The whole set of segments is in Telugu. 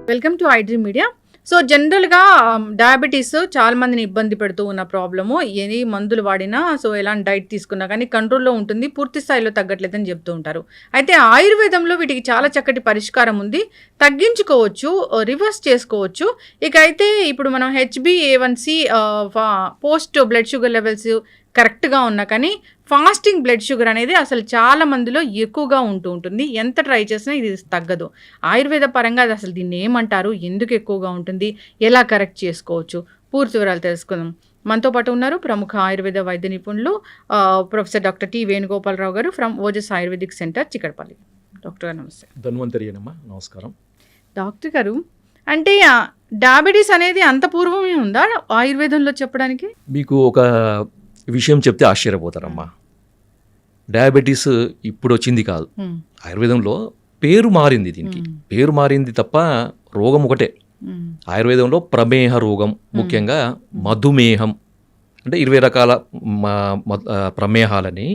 Welcome to iDream media. So జనరల్గా డయాబెటీస్ చాలా మందిని ఇబ్బంది పెడుతూ ఉన్న ప్రాబ్లము. ఎన్ని మందులు వాడినా, సో ఎలాంటి డైట్ తీసుకున్నా కానీ కంట్రోల్లో ఉంటుంది, పూర్తి స్థాయిలో తగ్గట్లేదని చెప్తూ ఉంటారు. అయితే ఆయుర్వేదంలో వీటికి చాలా చక్కటి పరిష్కారం ఉంది, తగ్గించుకోవచ్చు, రివర్స్ చేసుకోవచ్చు. ఇక అయితే ఇప్పుడు మనం HbA1c post blood sugar levels కరెక్ట్గా ఉన్నా కానీ ఫాస్టింగ్ బ్లడ్ షుగర్ అనేది అసలు చాలా మందిలో ఎక్కువగా ఉంటూ ఉంటుంది. ఎంత ట్రై చేసినా ఇది తగ్గదు. ఆయుర్వేద పరంగా అది అసలు దీన్ని ఏమంటారు, ఎందుకు ఎక్కువగా ఉంటుంది, ఎలా కరెక్ట్ చేసుకోవచ్చు, పూర్తి వివరాలు తెలుసుకుందాం. మనతో పాటు ఉన్నారు ప్రముఖ ఆయుర్వేద వైద్య నిపుణులు ప్రొఫెసర్ డాక్టర్ టి వేణుగోపాలరావు గారు from Ojas ayurvedic centre, Chikkadpally. Doctor గారు నమస్తే. ధన్వంతరియనమ్మా, నమస్కారం. డాక్టర్ గారు, అంటే డయాబెటీస్ అనేది అంత పూర్వమే ఉందా ఆయుర్వేదంలో చెప్పడానికి? మీకు ఒక విషయం చెప్తే ఆశ్చర్యపోతారమ్మా. డయాబెటీస్ ఇప్పుడు వచ్చింది కాదు, ఆయుర్వేదంలో పేరు మారింది. దీనికి పేరు మారింది తప్ప రోగం ఒకటే. ఆయుర్వేదంలో ప్రమేహ రోగం, ముఖ్యంగా మధుమేహం, అంటే 20 రకాల ప్రమేహాలని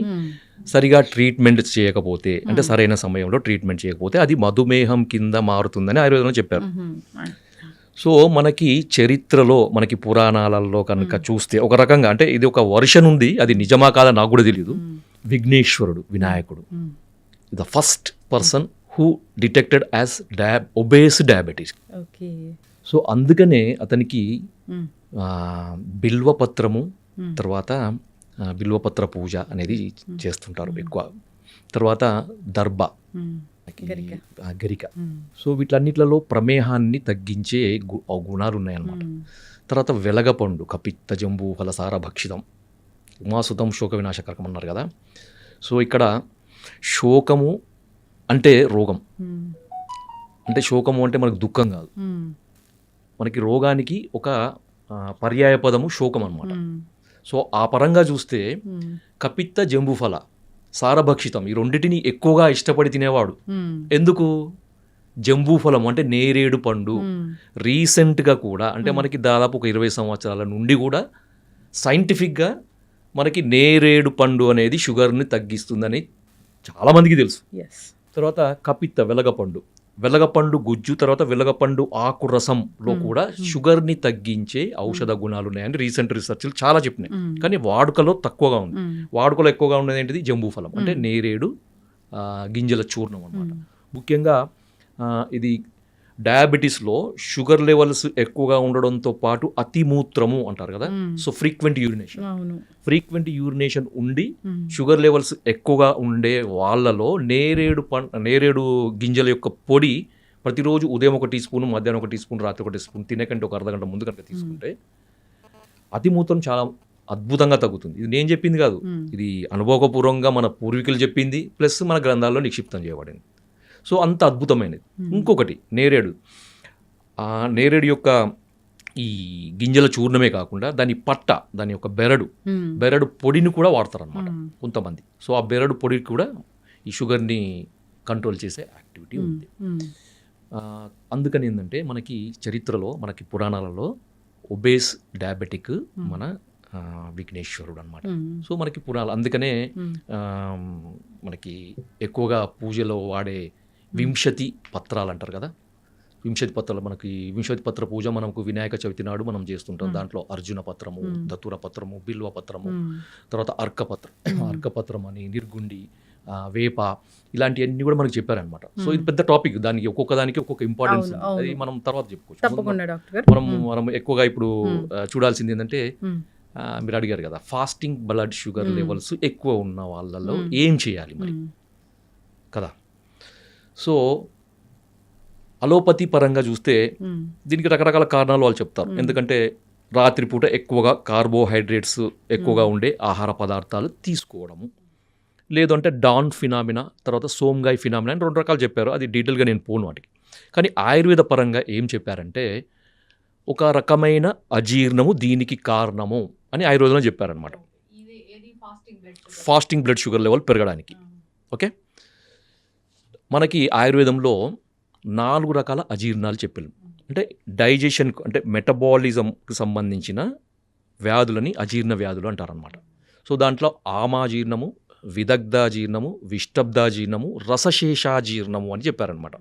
సరిగా ట్రీట్మెంట్ చేయకపోతే, అంటే సరైన సమయంలో ట్రీట్మెంట్ చేయకపోతే అది మధుమేహం కింద మారుతుందని ఆయుర్వేదంలో చెప్పారు. సో మనకి చరిత్రలో, మనకి పురాణాలలో కనుక చూస్తే ఒక రకంగా, అంటే ఇది ఒక వర్షన్ ఉంది, అది నిజమా కాదా నాకు కూడా తెలియదు. విఘ్నేశ్వరుడు, వినాయకుడు, the first person who detected as obese diabetes. So అందుకనే అతనికి బిల్వపత్రము, తర్వాత బిల్వపత్ర పూజ అనేది చేస్తుంటారు ఎక్కువ. తర్వాత దర్భ, గరిక. సో వీటన్నిట్లలో ప్రమేహాన్ని తగ్గించే గుణాలు ఉన్నాయన్నమాట. తర్వాత వెలగపండు, కపిత్త జంబూ ఫలసార భక్షితం, ఉమాసుతం శోక వినాశకరకం అన్నారు కదా. సో ఇక్కడ శోకము అంటే రోగం, అంటే శోకము అంటే మనకు దుఃఖం కాదు, మనకి రోగానికి ఒక పర్యాయ పదము శోకం అన్నమాట. సో ఆ పరంగా చూస్తే కపిత్త జంబూఫల సారభక్షితం, ఈ రెండింటిని ఎక్కువగా ఇష్టపడి తినేవాడు. ఎందుకు? జంబూఫలం అంటే నేరేడు పండు. రీసెంట్గా కూడా, అంటే మనకి దాదాపు ఒక 20 సంవత్సరాల నుండి కూడా సైంటిఫిక్గా మనకి నేరేడు పండు అనేది షుగర్ని తగ్గిస్తుందని చాలామందికి తెలుసు. తర్వాత కపిత్త, వెలగపండు గుజ్జు, తర్వాత వెలగపండు ఆకు రసంలో కూడా షుగర్ని తగ్గించే ఔషధ గుణాలు ఉన్నాయని రీసెంట్ రీసెర్చ్లు చాలా చెప్పినాయి. కానీ వాడుకలో తక్కువగా ఉంది. వాడుకలో ఎక్కువగా ఉన్నది ఏంటిది? జంబూఫలం, అంటే నేరేడు గింజల చూర్ణం అన్నమాట. ముఖ్యంగా ఇది డయాబెటీస్లో షుగర్ లెవెల్స్ ఎక్కువగా ఉండడంతో పాటు అతిమూత్రము అంటారు కదా. సో ఫ్రీక్వెంట్ యూరినేషన్ ఉండి షుగర్ లెవెల్స్ ఎక్కువగా ఉండే వాళ్ళలో నేరేడు గింజల యొక్క పొడి ప్రతిరోజు ఉదయం 1 టీ స్పూన్, మధ్యాహ్నం 1 టీ స్పూన్, రాత్రి 1 టీ స్పూన్, తినకంటే ఒక అర్ధగంట ముందు కనుక తీసుకుంటే అతిమూత్రం చాలా అద్భుతంగా తగ్గుతుంది. ఇది నేను చెప్పింది కాదు, ఇది అనుభవపూర్వకంగా మన పూర్వీకులు చెప్పింది, ప్లస్ మన గ్రంథాల్లో నిక్షిప్తం చేయబడింది. సో అంత అద్భుతమైనది. ఇంకొకటి నేరేడు, నేరేడు యొక్క ఈ గింజల చూర్ణమే కాకుండా దాని పట్ట, దాని యొక్క బెరడు పొడిని కూడా వాడతారు అన్నమాట కొంతమంది. సో ఆ బెరడు పొడి కూడా ఈ షుగర్ని కంట్రోల్ చేసే యాక్టివిటీ ఉంది. అందుకని ఏంటంటే మనకి చరిత్రలో, మనకి పురాణాలలో ఒబేస్ డయాబెటిక్ మన విఘ్నేశ్వరుడు అనమాట. సో మనకి పురాణాలు, అందుకనే మనకి ఎక్కువగా పూజలో వాడే 20 పత్రాలు అంటారు కదా. 20 పత్రాలు, మనకి 20 పత్ర పూజ మనకు వినాయక చవితి నాడు మనం చేస్తుంటాం. దాంట్లో అర్జున పత్రము, దతుర పత్రము, బిల్వ పత్రము, తర్వాత అర్కపత్రం అని, నిర్గుండి, వేప, ఇలాంటివన్నీ కూడా మనకు చెప్పారనమాట. సో ఇది పెద్ద టాపిక్, దానికి ఒక్కొక్క దానికి ఒక్కొక్క ఇంపార్టెన్స్, అది మనం తర్వాత చెప్పుకోవచ్చు. మనం ఎక్కువగా ఇప్పుడు చూడాల్సింది ఏంటంటే, మీరు అడిగారు కదా ఫాస్టింగ్ బ్లడ్ షుగర్ లెవెల్స్ ఎక్కువ ఉన్న వాళ్ళలో ఏం చేయాలి మరి కదా. సో అలోపతి పరంగా చూస్తే దీనికి రకరకాల కారణాలు వాళ్ళు చెప్తారు. ఎందుకంటే రాత్రిపూట ఎక్కువగా కార్బోహైడ్రేట్స్ ఎక్కువగా ఉండే ఆహార పదార్థాలు తీసుకోవడము, లేదంటే డాన్ ఫినామినా, తర్వాత సోమ్గాయ్ ఫినామినా అని 2 రకాలు చెప్పారు. అది డీటెయిల్గా నేను పోను వాటికి. కానీ ఆయుర్వేద పరంగా ఏం చెప్పారంటే ఒక రకమైన అజీర్ణము దీనికి కారణము అని ఆయుర్వేదంలో చెప్పారనమాట, ఫాస్టింగ్ బ్లడ్ షుగర్ లెవెల్ పెరగడానికి. ఓకే, మనకి ఆయుర్వేదంలో 4 రకాల అజీర్ణాలు చెప్పారు. అంటే డైజెషన్, అంటే మెటబాలిజంకి సంబంధించిన వ్యాధులని అజీర్ణ వ్యాధులు అంటారనమాట. సో దాంట్లో ఆమాజీర్ణము, విదగ్ధాజీర్ణము, విష్టబ్దాజీర్ణము, రసశేషాజీర్ణము అని చెప్పారనమాట.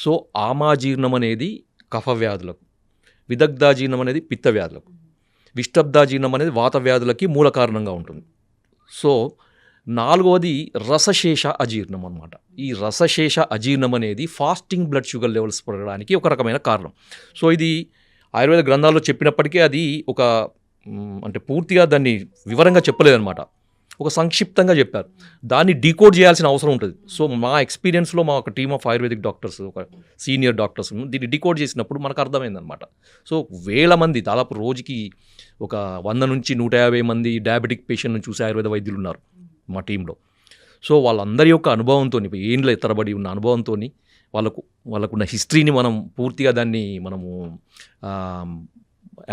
సో ఆమాజీర్ణం అనేది కఫ వ్యాధులకు, విదగ్ధాజీర్ణం అనేది పిత్త వ్యాధులకు, విష్టబ్దాజీర్ణం అనేది వాత వ్యాధులకి మూల కారణంగా ఉంటుంది. సో 4వది రసశేష అజీర్ణం అనమాట. ఈ రసశేష అజీర్ణం అనేది ఫాస్టింగ్ బ్లడ్ షుగర్ లెవెల్స్ పెరగడానికి ఒక రకమైన కారణం. సో ఇది ఆయుర్వేద గ్రంథాల్లో చెప్పినప్పటికీ అది ఒక అంటే పూర్తిగా దాన్ని వివరంగా చెప్పలేదన్నమాట, ఒక సంక్షిప్తంగా చెప్పారు. దాన్ని డీకోడ్ చేయాల్సిన అవసరం ఉంటుంది. సో మా ఎక్స్పీరియన్స్లో మా ఒక టీమ్ ఆఫ్ ఆయుర్వేదిక్ డాక్టర్స్, ఒక సీనియర్ డాక్టర్స్ దీన్ని డీకోడ్ చేసినప్పుడు మనకు అర్థమైందనమాట. సో వేల మంది, దాదాపు రోజుకి ఒక 100 నుంచి 150 మంది డయాబెటిక్ పేషెంట్ని చూసే ఆయుర్వేద వైద్యులు ఉన్నారు మా టీంలో. సో వాళ్ళందరి యొక్క అనుభవంతో, ఏండ్ల తరబడి ఉన్న అనుభవంతో, వాళ్ళకున్న హిస్టరీని మనం పూర్తిగా దాన్ని మనము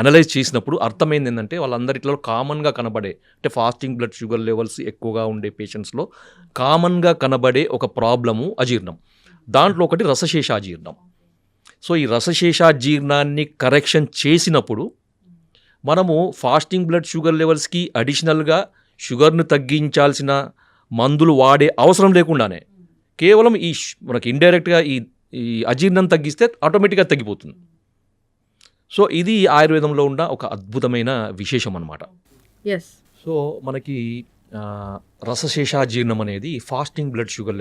అనలైజ్ చేసినప్పుడు అర్థమైంది ఏంటంటే వాళ్ళందరిలో కామన్గా కనబడే, అంటే ఫాస్టింగ్ బ్లడ్ షుగర్ లెవెల్స్ ఎక్కువగా ఉండే పేషెంట్స్లో కామన్గా కనబడే ఒక ప్రాబ్లము అజీర్ణం. దాంట్లో ఒకటి రసశేషాజీర్ణం. సో ఈ రసశేషాజీర్ణాన్ని కరెక్షన్ చేసినప్పుడు మనము ఫాస్టింగ్ బ్లడ్ షుగర్ లెవెల్స్కి అడిషనల్గా షుగర్ను తగ్గించాల్సిన మందులు వాడే అవసరం లేకుండానే కేవలం మనకి ఇండైరెక్ట్గా ఈ అజీర్ణం తగ్గిస్తే ఆటోమేటిక్గా తగ్గిపోతుంది. సో ఇది ఆయుర్వేదంలో ఉన్న ఒక అద్భుతమైన విశేషం అన్నమాట. ఎస్. సో మనకి రసశేషాజీర్ణం అనేది ఫాస్టింగ్ బ్లడ్ షుగర్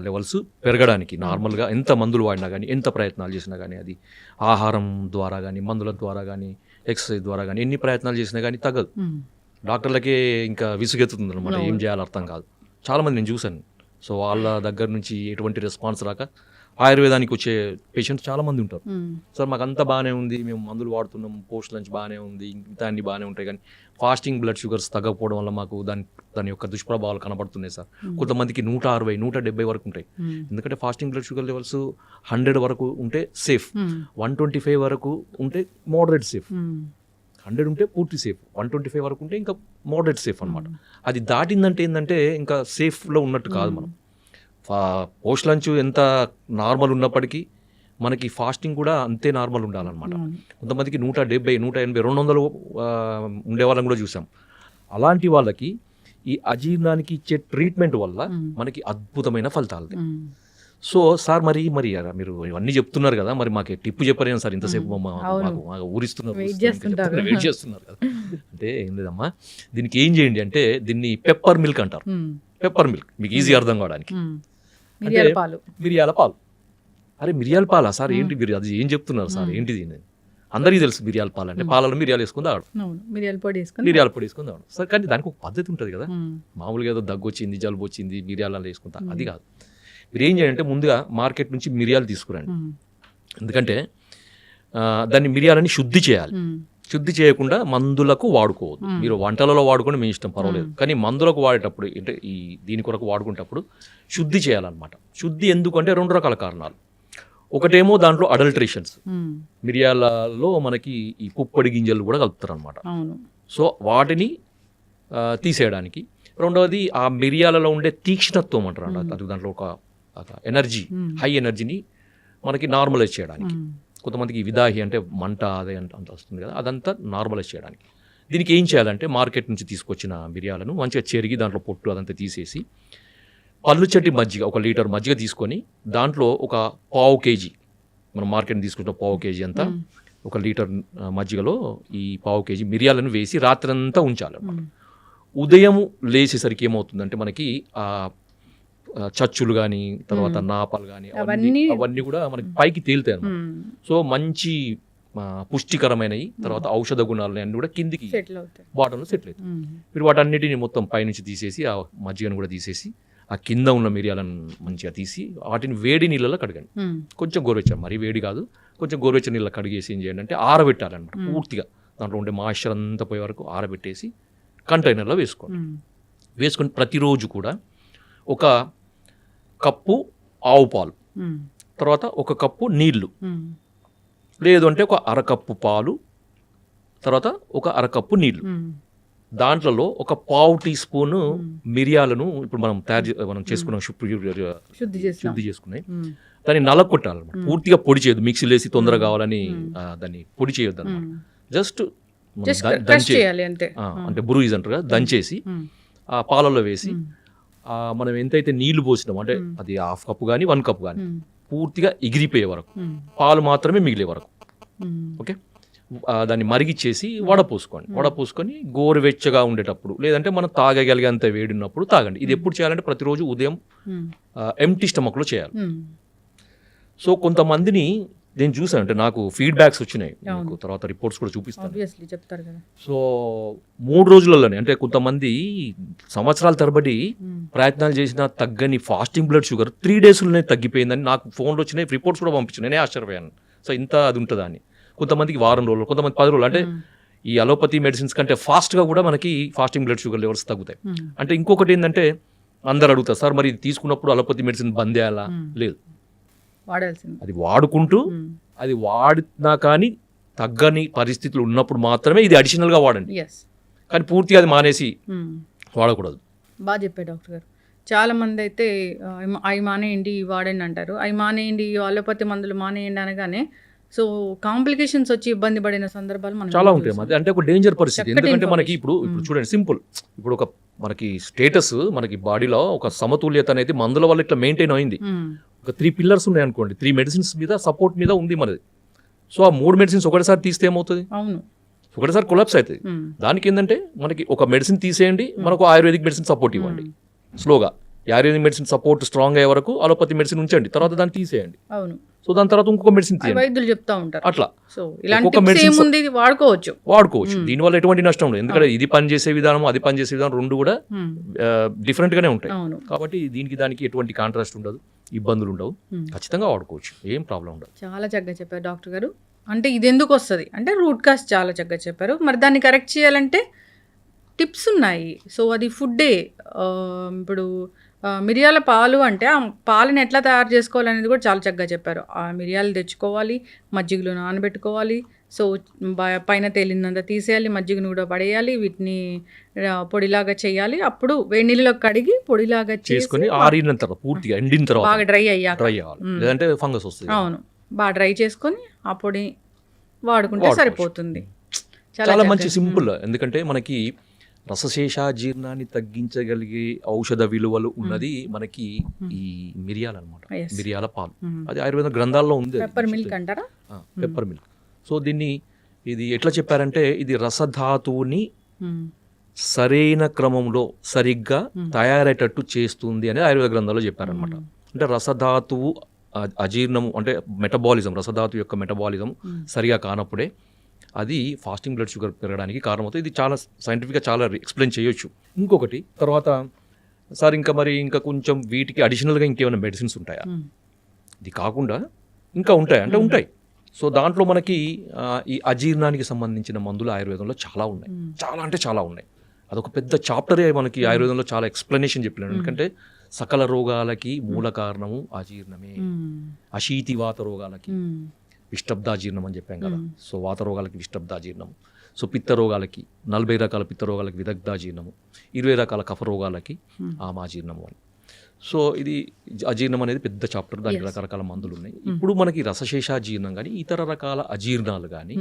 లెవెల్స్ పెరగడానికి నార్మల్గా ఎంత మందులు వాడినా కానీ, ఎంత ప్రయత్నాలు చేసినా కానీ, అది ఆహారం ద్వారా కానీ, మందుల ద్వారా కానీ, ఎక్సర్సైజ్ ద్వారా కానీ ఎన్ని ప్రయత్నాలు చేసినా కానీ తగ్గదు. డాక్టర్లకే ఇంకా విసుగెత్తుతుంది అనమాట, ఏం చేయాలో అర్థం కాదు. చాలామంది నేను చూశాను. సో వాళ్ళ దగ్గర నుంచి ఎటువంటి రెస్పాన్స్ రాక ఆయుర్వేదానికి వచ్చే పేషెంట్స్ చాలామంది ఉంటారు. సార్ మాకు అంతా బాగానే ఉంది, మేము మందులు వాడుతున్నాం, పోస్ట్ లంచ్ బాగానే ఉంది, ఇంకా అన్ని బాగానే ఉంటాయి, కానీ ఫాస్టింగ్ బ్లడ్ షుగర్స్ తగ్గకపోవడం వల్ల మాకు దాని యొక్క దుష్ప్రభావాలు కనబడుతున్నాయి సార్. కొంతమందికి 160, 170 వరకు ఉంటాయి. ఎందుకంటే ఫాస్టింగ్ బ్లడ్ షుగర్ లెవెల్స్ 100 వరకు ఉంటే సేఫ్, 125 వరకు ఉంటే మోడరేట్ సేఫ్, 100 ఉంటే పూర్తి సేఫ్, 125 వరకు ఉంటే ఇంకా మోడరేట్ సేఫ్ అనమాట. అది దాటిందంటే ఏంటంటే ఇంకా సేఫ్లో ఉన్నట్టు కాదు. మనం పోస్ట్ లంచ్ ఎంత నార్మల్ ఉన్నప్పటికీ మనకి ఫాస్టింగ్ కూడా అంతే నార్మల్ ఉండాలన్నమాట. కొంతమందికి 170, 180, 200 ఉండే వాళ్ళని కూడా చూసాం. అలాంటి వాళ్ళకి ఈ అజీర్ణానికి ఇచ్చే ట్రీట్మెంట్ వల్ల మనకి అద్భుతమైన ఫలితాలు. సో సార్ మరి మీరు ఇవన్నీ చెప్తున్నారు కదా, మరి మాకు టిప్పు చెప్పలేను సార్, ఇంతసేపు ఊరిస్తున్నారు, వెయిట్ చేస్తున్నారు కదా. అంటే ఏం లేదమ్మా, దీనికి ఏం చేయండి అంటే దీన్ని పెప్పర్ మిల్క్ అంటారు. పెప్పర్ మిల్క్ మీకు ఈజీ అర్థం కావడానికి, మిరియాల పాలు. అరే మిరియాల పాలా సార్, ఏంటి మీరు అది ఏం చెప్తున్నారు సార్, ఏంటిది? అందరికీ తెలుసు మిరియాల పాలు అంటే పాలలో మిరియాలు వేసుకుని తాగడం, మిరియాల పొడి వేసుకుని తాగడం సార్. కానీ దానికి ఒక పద్ధతి ఉంటుంది కదా. మామూలుగా ఏదో దగ్గు వచ్చింది, జలుబు వచ్చింది, మిరియాలలో వేసుకుంటా, అది కాదు. మీరు ఏం చేయాలంటే ముందుగా మార్కెట్ నుంచి మిరియాలు తీసుకురండి. ఎందుకంటే దాన్ని మిరియాలని శుద్ధి చేయాలి. శుద్ధి చేయకుండా మందులకు వాడుకోవద్దు. మీరు వంటలలో వాడుకొని మీ ఇష్టం, పర్వాలేదు. కానీ మందులకు వాడేటప్పుడు, అంటే దీని కొరకు వాడుకునేటప్పుడు శుద్ధి చేయాలన్నమాట. శుద్ధి ఎందుకంటే 2 రకాల కారణాలు. ఒకటేమో దాంట్లో అడల్ట్రేషన్స్, మిరియాలలో మనకి ఈ పుప్పొడి గింజలు కూడా కలుపుతారు అనమాట. సో వాటిని తీసేయడానికి. రెండవది ఆ మిరియాలలో ఉండే తీక్ష్ణత్వం అంటారు అన్నమాట. అది దాంట్లో ఒక ఎనర్జీ, హై ఎనర్జీని మనకి నార్మలైజ్ చేయడానికి. కొంతమందికి విదాహి అంటే మంట అదే అంత వస్తుంది కదా, అదంతా నార్మలైజ్ చేయడానికి. దీనికి ఏం చేయాలంటే మార్కెట్ నుంచి తీసుకొచ్చిన మిరియాలను మంచిగా చెరిగి దాంట్లో పొట్టు అదంతా తీసేసి పల్లుచట్టి మజ్జిగ, 1 లీటర్ మజ్జిగ తీసుకొని దాంట్లో ఒక 1/2 కేజీ, మనం మార్కెట్ తీసుకుంటున్న 1/2 కేజీ అంతా 1 లీటర్ మజ్జిగలో ఈ 1/2 కేజీ మిరియాలను వేసి రాత్రంతా ఉంచాలి. ఉదయం లేచేసరికి ఏమవుతుందంటే మనకి ఆ చచ్చులు కానీ, తర్వాత నాపాలు కానీ, అవన్నీ కూడా మనకి పైకి తేలుతాయి అన్నమాట. సో మంచి పుష్టికరమైనవి, తర్వాత ఔషధ గుణాలు అన్నీ కూడా కిందికి బాటంలో సెటిల్ అవుతాయి. మీరు వాటన్నిటిని మొత్తం పైనుంచి తీసేసి ఆ మజ్జిగను కూడా తీసేసి ఆ కింద ఉన్న మిరియాలను మంచిగా తీసి వాటిని వేడి నీళ్ళలో కడగండి. కొంచెం గోరువెచ్చని, మరీ వేడి కాదు, కొంచెం గోరువెచ్చని నీళ్ళలో కడిగేసి ఏం చేయండి అంటే ఆరబెట్టాలన్నమాట. పూర్తిగా దాంట్లో ఉండే మాయిశ్చర్ అంతా పోయే వరకు ఆరబెట్టేసి కంటైనర్లో వేసుకోండి. వేసుకొని ప్రతిరోజు కూడా 1 కప్పు ఆవు పాలు, తర్వాత 1 కప్పు నీళ్లు, లేదు అంటే 1 అరకప్పు పాలు, తర్వాత 1 అరకప్పు నీళ్లు, దాంట్లో 1 పావు టీ స్పూను మిరియాలను ఇప్పుడు మనం చేసుకున్నాం, శుద్ధి చేసుకున్నాయి, దాన్ని నలగొట్టాలన్నమాట. పూర్తిగా పొడి చేయొద్దు, మిక్సీలో వేసి తొందరగా కావాలని దాన్ని పొడి చేయొద్దు అనమాట. జస్ట్ అంటే బురుయిజ్ అంటారు కదా, దంచేసి ఆ పాలలో వేసి మనం ఎంతైతే నీళ్లు పోసినాం, అంటే అది 1/2 కప్పు కానీ 1 కప్పు కానీ పూర్తిగా ఎగిరిపోయే వరకు, పాలు మాత్రమే మిగిలే వరకు. ఓకే, దాన్ని మరిగిచ్చేసి వడపోసుకోండి. వడపోసుకొని గోరువెచ్చగా ఉండేటప్పుడు, లేదంటే మనం తాగగలిగేంత వేడి ఉన్నప్పుడు తాగండి. ఇది ఎప్పుడు చేయాలంటే ప్రతిరోజు ఉదయం ఎంప్టీ స్టమక్లో చేయాలి. సో కొంతమందిని నేను చూసాను, అంటే నాకు ఫీడ్బ్యాక్స్ వచ్చినాయి, మీకు తర్వాత రిపోర్ట్స్ కూడా చూపిస్తాను. చెప్తారు కదా. సో 3 రోజులలోనే, అంటే కొంతమంది సంవత్సరాల తరబడి ప్రయత్నాలు చేసినా తగ్గని ఫాస్టింగ్ బ్లడ్ షుగర్ 3 డేస్లోనే తగ్గిపోయిందని నాకు ఫోన్లో వచ్చినాయి, రిపోర్ట్స్ కూడా పంపించాను. నేనే ఆశ్చర్యపోయాను. సో ఇంత అది ఉంటుందా అని. కొంతమందికి వారం రోజులు, కొంతమంది 10 రోజులు. అంటే ఈ అలోపతి మెడిసిన్స్ కంటే ఫాస్ట్గా కూడా మనకి ఫాస్టింగ్ బ్లడ్ షుగర్ లెవెల్స్ తగ్గుతాయి. అంటే ఇంకొకటి ఏంటంటే, అందరు అడుగుతారు, సార్ మరి ఇది తీసుకున్నప్పుడు అలోపతి మెడిసిన్ బంద్ చేయాలా? లేదు, వాడాల్సింది. అది వాడుకుంటూ, అది వాడినా కానీ తగ్గని పరిస్థితులు ఉన్నప్పుడు మాత్రమే ఇది అడిషనల్గా వాడండి. కానీ పూర్తిగా అది మానేసి వాడకూడదు. బాగా చెప్పారు డాక్టర్ గారు. చాలా మంది అయితే అవి మానేయండి వాడండి అంటారు. అవి మానేయండి, అలోపతి మందులు మానేయండి అనగానే సో కాంప్లికేషన్స్ వచ్చి ఇబ్బంది పడిన సందర్భాలు మనం చాలా ఉంటాయి. అది అంటే ఒక డేంజర్ పరిస్థితి. ఎందుకంటే మనకి ఇప్పుడు చూడండి, సింపుల్, ఇప్పుడు ఒక మనకి స్టేటస్, మనకి బాడీలో ఒక సమతుల్యత అనేది మందుల వల్ల ఇట్లా మెయింటైన్ అయింది. ఒక 3 పిల్లర్స్ ఉన్నాయి అనుకోండి, 3 మెడిసిన్స్ మీద సపోర్ట్ మీద ఉంది మనది. సో ఆ 3 మెడిసిన్స్ ఒకటిసారి తీస్తే ఏమవుతుంది? అవును, ఒకటిసారి కొలాప్స్ అవుతుంది. దానికి ఏంటంటే మనకి ఒక మెడిసిన్ తీసేయండి, మనకు ఆయుర్వేదిక్ మెడిసిన్ సపోర్ట్ ఇవ్వండి. స్లోగా ఆయుర్వేదిక్ మెడిసిన్ సపోర్ట్ స్ట్రాంగ్ అయ్యే వరకు అలోపతి మెడిసిన్ ఉంచండి, తర్వాత దాన్ని తీసేయండి. అవును. సో దాని తర్వాత ఇంకొక మెడిసిన్ వైద్యులు చెప్తా ఉంటారు అట్లా. సో ఇలాంటి మెడిసిన్ వాడుకోవచ్చు. దీనివల్ల ఎటువంటి నష్టం లేదు. ఎందుకంటే ఇది పనిచేసే విధానం, అది పనిచేసే విధానం రెండు కూడా డిఫరెంట్ గానే ఉంటాయి. కాబట్టి దీనికి దానికి ఎటువంటి కాంట్రాస్ట్ ఉండదు, ఇబ్బందులు ఉండవు. ఖచ్చితంగా వాడుకోవచ్చు, ఏం ప్రాబ్లం ఉండదు. చాలా చక్కగా చెప్పారు డాక్టర్ గారు. అంటే ఇది ఎందుకు వస్తుంది అంటే రూట్ కాజ్ చాలా చక్కగా చెప్పారు. మరి దాన్ని కరెక్ట్ చేయాలంటే టిప్స్ ఉన్నాయి. సో అది ఫుడ్డే. ఇప్పుడు మిరియాల పాలు అంటే ఆ పాలని ఎట్లా తయారు చేసుకోవాలనేది కూడా చాలా చక్కగా చెప్పారు. ఆ మిరియాలు తెచ్చుకోవాలి, మజ్జిగలో నానబెట్టుకోవాలి. సో పైన తేలినంత తీసేయాలి, మజ్జిగను కూడా పడేయాలి, వీటిని పొడిలాగా చేయాలి. అప్పుడు వేడి నీళ్ళలో కడిగి పొడిలాగా చేసుకొని ఆరిన తర్వాత పూర్తిగా ఎండిన తర్వాత బాగా డ్రై అయ్యాక, లేదంటే ఫంగస్ వస్తుంది. అవును, బాగా డ్రై చేసుకొని ఆ పొడి వాడుకుంటే సరిపోతుంది. చాలా మంచి సింపుల్. ఎందుకంటే మనకి రసశేషాజీర్ణాన్ని తగ్గించగలిగే ఔషధ విలువలు ఉన్నది మనకి ఈ మిరియాలు అనమాట. మిరియాల పాలు, అది ఆయుర్వేద గ్రంథాల్లో ఉంది. పెప్పర్ మిల్క్ అంటారా? Pepper milk. సో దీన్ని ఇది ఎట్లా చెప్పారంటే, ఇది రసధాతువుని సరైన క్రమంలో సరిగ్గా తయారయ్యేటట్టు చేస్తుంది అని ఆయుర్వేద గ్రంథాల్లో చెప్పారనమాట. అంటే రసధాతువు అజీర్ణము అంటే మెటబాలిజం, రసధాతు యొక్క మెటబాలిజం సరిగా కానప్పుడే అది ఫాస్టింగ్ బ్లడ్ షుగర్ పెరగడానికి కారణమవుతుంది. ఇది చాలా సైంటిఫిక్గా చాలా ఎక్స్ప్లెయిన్ చేయొచ్చు. ఇంకొకటి తర్వాత సార్ ఇంకా కొంచెం వీటికి అడిషనల్గా ఇంకేమైనా మెడిసిన్స్ ఉంటాయా? ఇది కాకుండా ఇంకా ఉంటాయి అంటే ఉంటాయి. సో దాంట్లో మనకి ఈ అజీర్ణానికి సంబంధించిన మందులు ఆయుర్వేదంలో చాలా ఉన్నాయి. చాలా అంటే చాలా ఉన్నాయి. అదొక పెద్ద చాప్టరే మనకి ఆయుర్వేదంలో చాలా ఎక్స్ప్లెనేషన్ చెప్పినాడు. ఎందుకంటే సకల రోగాలకి మూల కారణము అజీర్ణమే. అశీతివాత రోగాలకి విష్టబ్దాజీర్ణం అని చెప్పాం కదా. సో వాత రోగాలకి విష్టబ్దాజీర్ణం. సో పిత్త రోగాలకి 40 రకాల పిత్త రోగాలకి విదగ్ధాజీర్ణము, 20 రకాల కఫ రోగాలకి ఆమాజీర్ణము అని. సో ఇది అజీర్ణం అనేది పెద్ద చాప్టర్, దానికి రకరకాల మందులు ఉన్నాయి. ఇప్పుడు మనకి రసశేషాజీర్ణం కానీ ఇతర రకాల అజీర్ణాలు కానీ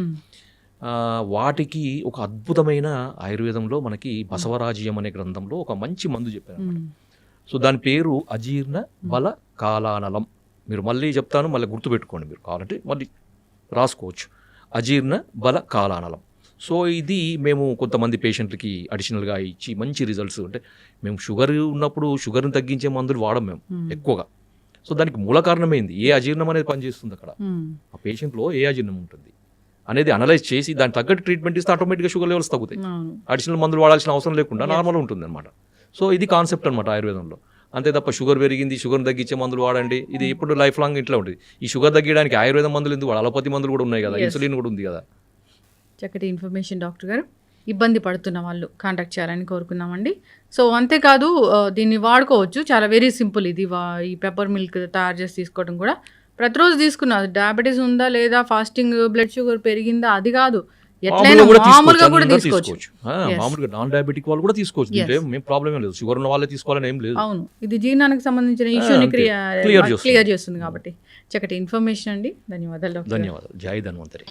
వాటికి ఒక అద్భుతమైన ఆయుర్వేదంలో మనకి బసవరాజ్యం అనే గ్రంథంలో ఒక మంచి మందు చెప్పారు. సో దాని పేరు అజీర్ణ బల కాలానలం. మీరు మళ్ళీ చెప్తాను, మళ్ళీ గుర్తుపెట్టుకోండి, మీరు కావాలంటే మళ్ళీ రాసుకోవచ్చు. అజీర్ణ బల కాలానలం. సో ఇది మేము కొంతమంది పేషెంట్లకి అడిషనల్గా ఇచ్చి మంచి రిజల్ట్స్. అంటే మేము షుగర్ ఉన్నప్పుడు షుగర్ని తగ్గించే మందులు వాడం మేము ఎక్కువగా. సో దానికి మూల కారణమైంది ఏ అజీర్ణం అనేది పనిచేస్తుంది అక్కడ, ఆ పేషెంట్లో ఏ అజీర్ణం ఉంటుంది అనేది అనలైజ్ చేసి దానికి తగ్గట్టు ట్రీట్మెంట్ ఇస్తే ఆటోమేటిక్గా షుగర్ లెవెల్స్ తగ్గుతాయి. అడిషనల్ మందులు వాడాల్సిన అవసరం లేకుండా నార్మల్ ఉంటుంది అనమాట. సో ఇది కాన్సెప్ట్ అనమాట ఆయుర్వేదంలో. అంతే తప్ప షుగర్ పెరిగింది, షుగర్ తగ్గించే మందులు వాడండి, ఇది ఇప్పుడు లైఫ్ లాంగ్ ఇట్లా ఉంటుంది. ఈ షుగర్ తగ్గడానికి ఆయుర్వేదం మందులు ఎందుకు, అలోపతి మందులు కూడా ఉన్నాయి కదా, ఇన్సులిన్ కూడా ఉంది కదా. చక్కటి ఇన్ఫర్మేషన్ డాక్టర్ గారు. ఇబ్బంది పడుతున్న వాళ్ళు కాంటాక్ట్ చేయాలని కోరుకున్నామండి. సో అంతేకాదు దీన్ని వాడుకోవచ్చు, చాలా వెరీ సింపుల్. ఇది ఈ పెప్పర్ మిల్క్ తయారు చేసి తీసుకోవడం కూడా ప్రతిరోజు తీసుకున్నారు. డయాబెటీస్ ఉందా లేదా, ఫాస్టింగ్ బ్లడ్ షుగర్ పెరిగిందా అది కాదు, ఎట్లయినా మామూలుగా కూడా తీసుకోవచ్చు. మామూలుగా నాన్ డయాబెటిక్ వాళ్ళు కూడా తీసుకోవచ్చు, ఏం ప్రాబ్లం లేదు. షుగర్ ఉన్న వాళ్ళే తీసుకోవాలని ఏం లేదు. అవును, ఇది జీర్ణానికి సంబంధించిన ఇష్యూని క్లియర్ చేస్తుంది కాబట్టి చక్కటి ఇన్ఫర్మేషన్ అండి. ధన్యవాదాలు. ధన్యవాదాలు. జై ధన్వంతరి.